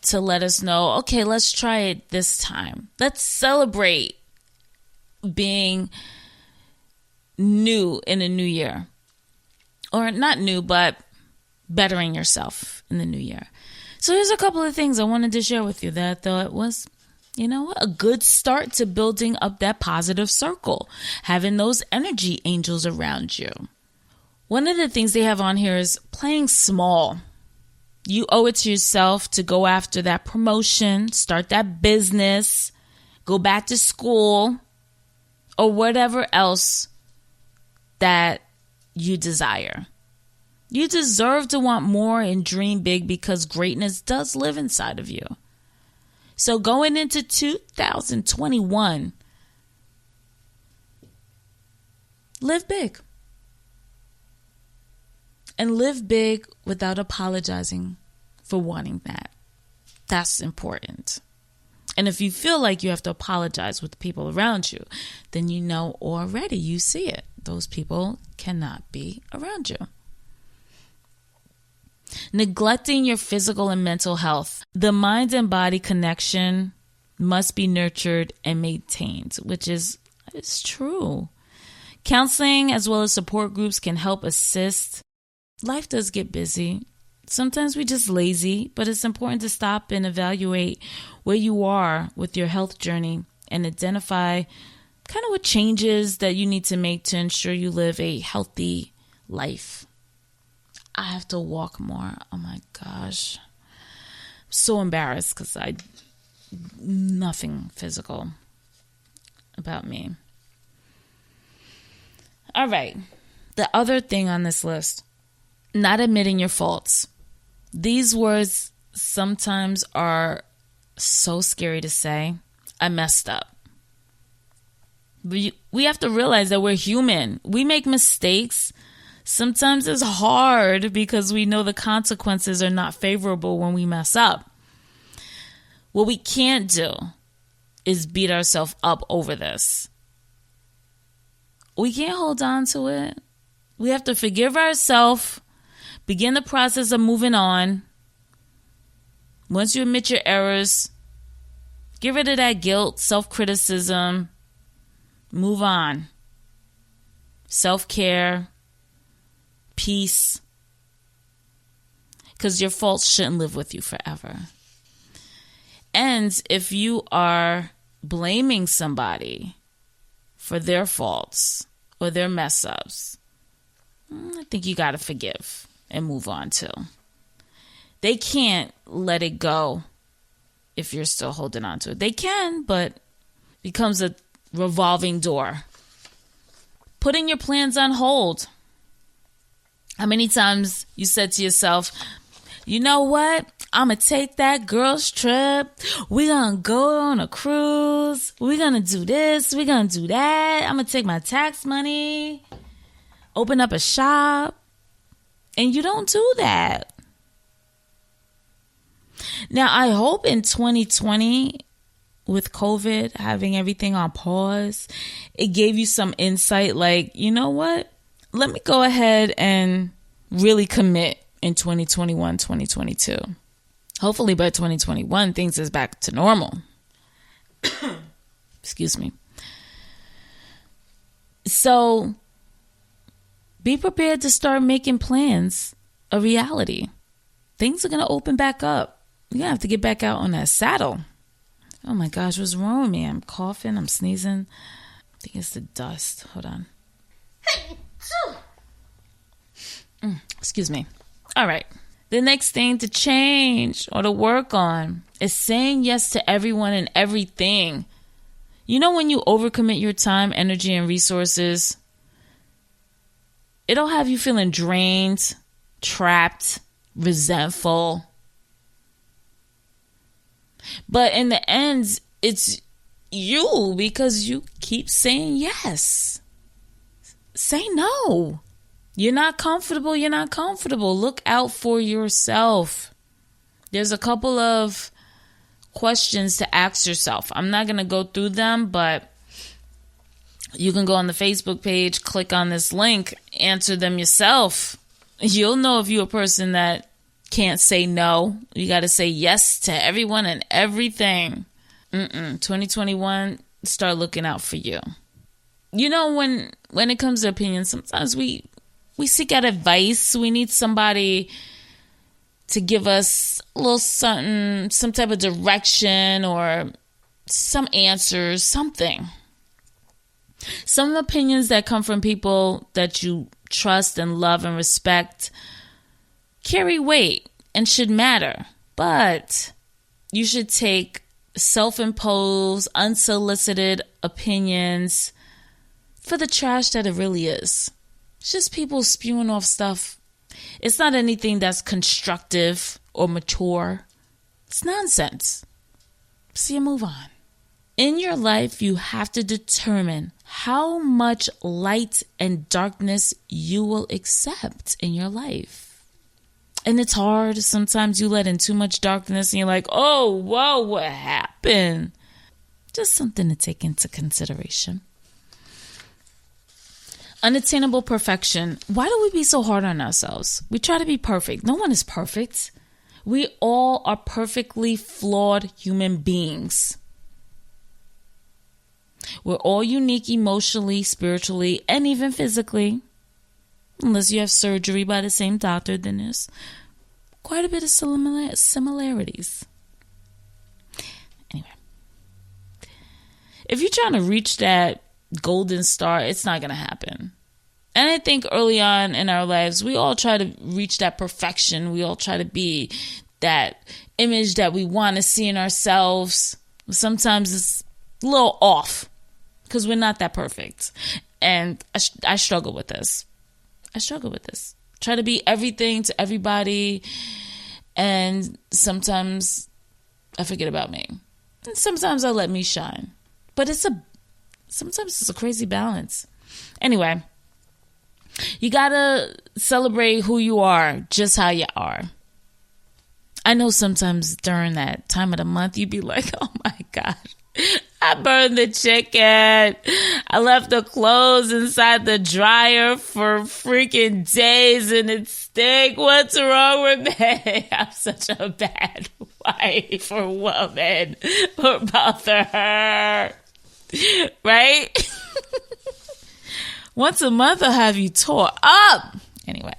to let us know, okay, let's try it this time. Let's celebrate being new in a new year. Or not new, but bettering yourself in the new year. So here's a couple of things I wanted to share with you that I thought was, you know what, a good start to building up that positive circle, having those energy angels around you. One of the things they have on here is playing small. You owe it to yourself to go after that promotion, start that business, go back to school, or whatever else that you desire. You deserve to want more and dream big because greatness does live inside of you. So going into 2021, live big. And live big without apologizing for wanting that. That's important. And if you feel like you have to apologize with the people around you, then you know already, you see it. Those people cannot be around you. Neglecting your physical and mental health. The mind and body connection must be nurtured and maintained, which is true. Counseling as well as support groups can help assist. Life does get busy. Sometimes we're just lazy, but it's important to stop and evaluate where you are with your health journey and identify kind of what changes that you need to make to ensure you live a healthy life. I have to walk more. Oh my gosh. I'm so embarrassed because nothing physical about me. All right. The other thing on this list, not admitting your faults. These words sometimes are so scary to say. I messed up. We have to realize that we're human. We make mistakes. Sometimes it's hard because we know the consequences are not favorable when we mess up. What we can't do is beat ourselves up over this. We can't hold on to it. We have to forgive ourselves, begin the process of moving on. Once you admit your errors, get rid of that guilt, self-criticism, move on. Self-care, peace, because your faults shouldn't live with you forever. And if you are blaming somebody for their faults or their mess ups, I think you got to forgive and move on too. They can't let it go if you're still holding on to it. They can, but it becomes a revolving door. Putting your plans on hold. How many times you said to yourself, you know what? I'm going to take that girl's trip. We're going to go on a cruise. We're going to do this. We're going to do that. I'm going to take my tax money, open up a shop. And you don't do that. Now, I hope in 2020, with COVID, having everything on pause, it gave you some insight like, you know what? Let me go ahead and really commit in 2021, 2022. Hopefully by 2021, things is back to normal. Excuse me. So be prepared to start making plans a reality. Things are going to open back up. You're going to have to get back out on that saddle. Oh my gosh, what's wrong with me? I'm coughing, I'm sneezing. I think it's the dust. Hold on. Excuse me. All right. The next thing to change or to work on is saying yes to everyone and everything. You know, when you overcommit your time, energy, and resources, it'll have you feeling drained, trapped, resentful. But in the end, it's you because you keep saying yes. Say no. You're not comfortable. You're not comfortable. Look out for yourself. There's a couple of questions to ask yourself. I'm not going to go through them, but you can go on the Facebook page, click on this link, answer them yourself. You'll know if you're a person that can't say no. You got to say yes to everyone and everything. 2021, start looking out for you. You know, when it comes to opinions, sometimes we seek out advice. We need somebody to give us a little something, some type of direction or some answers, something. Some opinions that come from people that you trust and love and respect carry weight and should matter. But you should take self-imposed, unsolicited opinions for the trash that it really is. It's just people spewing off stuff. It's not anything that's constructive or mature. It's nonsense. So you move on. In your life, you have to determine how much light and darkness you will accept in your life. And it's hard. Sometimes you let in too much darkness and you're like, oh, whoa, what happened? Just something to take into consideration. Unattainable perfection. Why do we be so hard on ourselves? We try to be perfect. No one is perfect. We all are perfectly flawed human beings. We're all unique emotionally, spiritually, and even physically. Unless you have surgery by the same doctor, then there's quite a bit of similarities. Anyway, if you're trying to reach that golden star, it's not going to happen. And I think early on in our lives, we all try to reach that perfection. We all try to be that image that we want to see in ourselves. Sometimes it's a little off because we're not that perfect. And I struggle with this. Try to be everything to everybody. And sometimes I forget about me. And sometimes I let me shine. But sometimes it's a crazy balance. Anyway, you gotta celebrate who you are, just how you are. I know sometimes during that time of the month, you'd be like, oh my gosh, I burned the chicken. I left the clothes inside the dryer for freaking days and it stank. What's wrong with me? I'm such a bad wife or woman. What bother her? Right? Once a month I'll have you tore up. Anyway,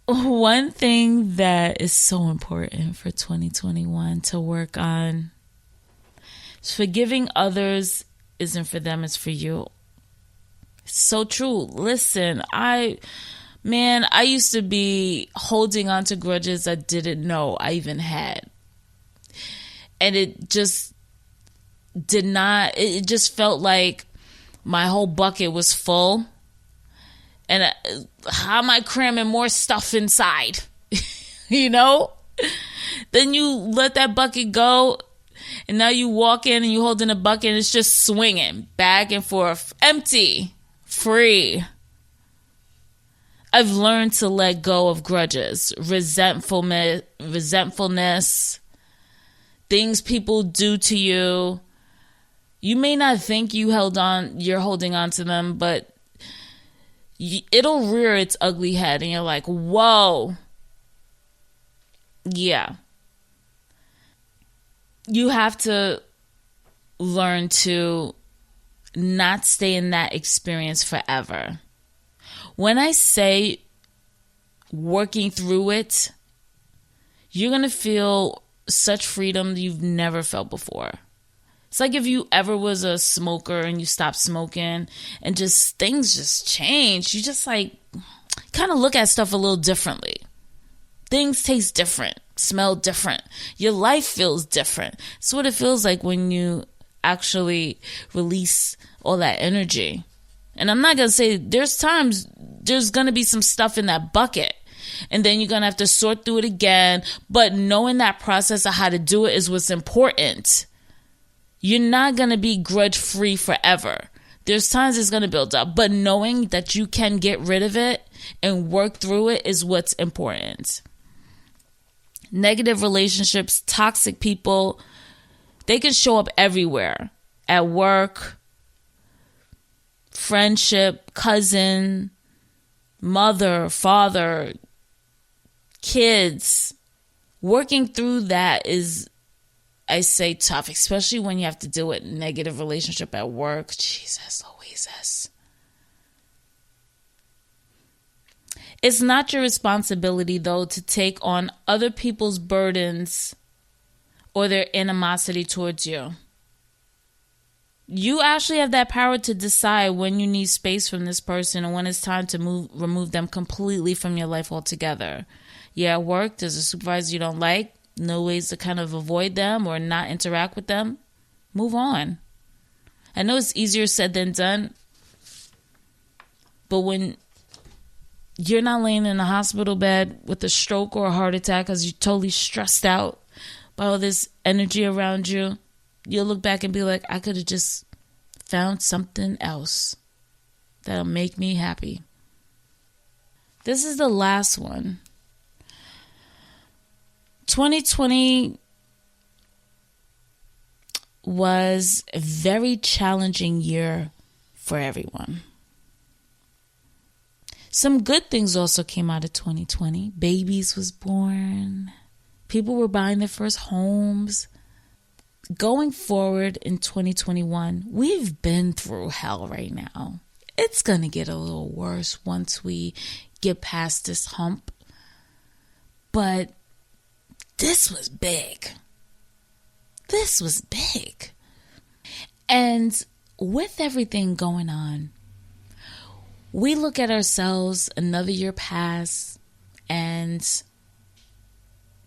one thing that is so important for 2021 to work on is forgiving others isn't for them, it's for you. It's so true. Listen, I used to be holding on to grudges I didn't know I even had. And it just felt like my whole bucket was full. And how am I cramming more stuff inside? You know? Then you let that bucket go. And now you walk in and you holding a bucket and it's just swinging back and forth. Empty. Free. I've learned to let go of grudges. Resentfulness. Things people do to you. You may not think you're holding on to them, but it'll rear its ugly head and you're like, whoa. Yeah. You have to learn to not stay in that experience forever. When I say working through it, you're going to feel such freedom you've never felt before. It's like if you ever was a smoker and you stopped smoking and just things just change. You just like kind of look at stuff a little differently. Things taste different, smell different. Your life feels different. It's what it feels like when you actually release all that energy. And I'm not going to say there's going to be some stuff in that bucket. And then you're going to have to sort through it again. But knowing that process of how to do it is what's important. You're not going to be grudge-free forever. There's times it's going to build up. But knowing that you can get rid of it and work through it is what's important. Negative relationships, toxic people, they can show up everywhere. At work, friendship, cousin, mother, father, kids, Working through that is, I say, tough, especially when you have to deal with negative relationship at work. Jesus, Louises. It's not your responsibility, though, to take on other people's burdens or their animosity towards you. You actually have that power to decide when you need space from this person and when it's time to remove them completely from your life altogether. Yeah, at work, there's a supervisor you don't like, no ways to kind of avoid them or not interact with them. Move on. I know it's easier said than done, but when you're not laying in a hospital bed with a stroke or a heart attack because you're totally stressed out by all this energy around you, you'll look back and be like, I could have just found something else that'll make me happy. This is the last one. 2020 was a very challenging year for everyone. Some good things also came out of 2020. Babies was born. People were buying their first homes. Going forward in 2021, we've been through hell right now. It's going to get a little worse once we get past this hump. But this was big. This was big. And with everything going on, we look at ourselves, another year passed, and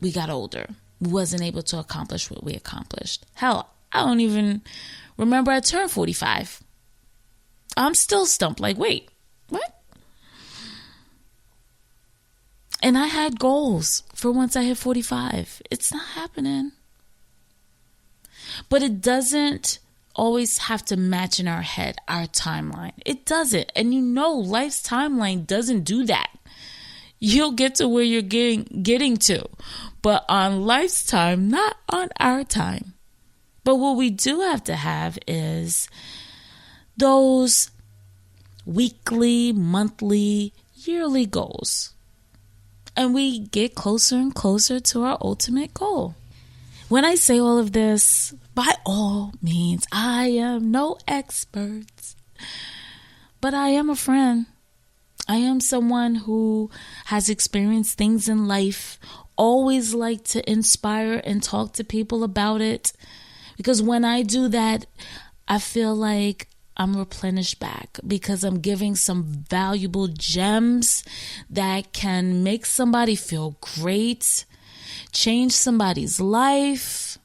we got older. We wasn't able to accomplish what we accomplished. Hell, I don't even remember I turned 45. I'm still stumped. Like, wait, what? And I had goals for once I hit 45. It's not happening. But it doesn't always have to match in our head, our timeline. It doesn't. And you know, life's timeline doesn't do that. You'll get to where you're getting to, but on life's time, not on our time. But what we do have to have is those weekly, monthly, yearly goals. And we get closer and closer to our ultimate goal. When I say all of this, by all means, I am no expert, but I am a friend. I am someone who has experienced things in life, always like to inspire and talk to people about it. Because when I do that, I feel like I'm replenished back because I'm giving some valuable gems that can make somebody feel great, change somebody's life.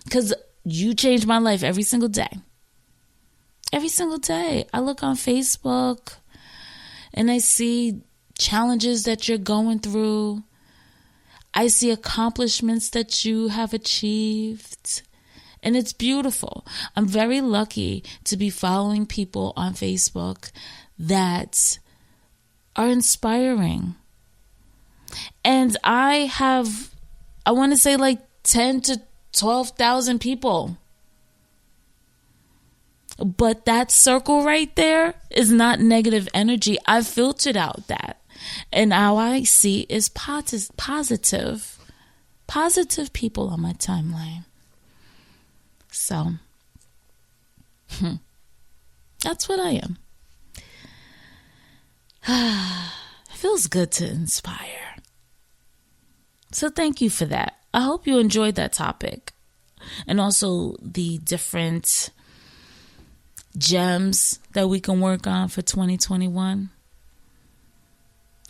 Because you change my life every single day. Every single day. I look on Facebook and I see challenges that you're going through. I see accomplishments that you have achieved. And it's beautiful. I'm very lucky to be following people on Facebook that are inspiring. And I want to say like 10 to 12,000 people. But that circle right there is not negative energy. I've filtered out that. And how I see is positive people on my timeline. So, that's what I am. It feels good to inspire. So thank you for that. I hope you enjoyed that topic. And also the different gems that we can work on for 2021.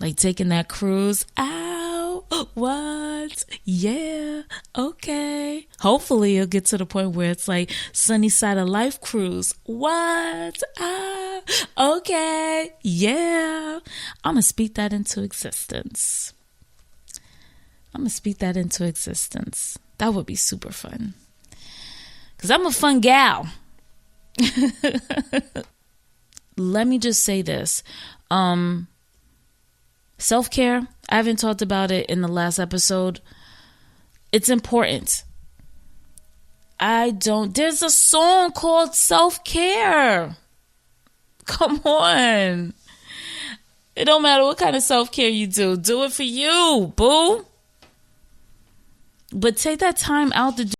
Like taking that cruise. Ow, what? Yeah, okay. Hopefully it'll get to the point where it's like Sunny Side of Life cruise. What? Ah, okay, yeah. I'm going to speak that into existence. That would be super fun. Because I'm a fun gal. Let me just say this. Self-care, I haven't talked about it in the last episode. It's important. There's a song called Self-Care. Come on. It don't matter what kind of self-care you do. Do it for you, boo. But take that time out to do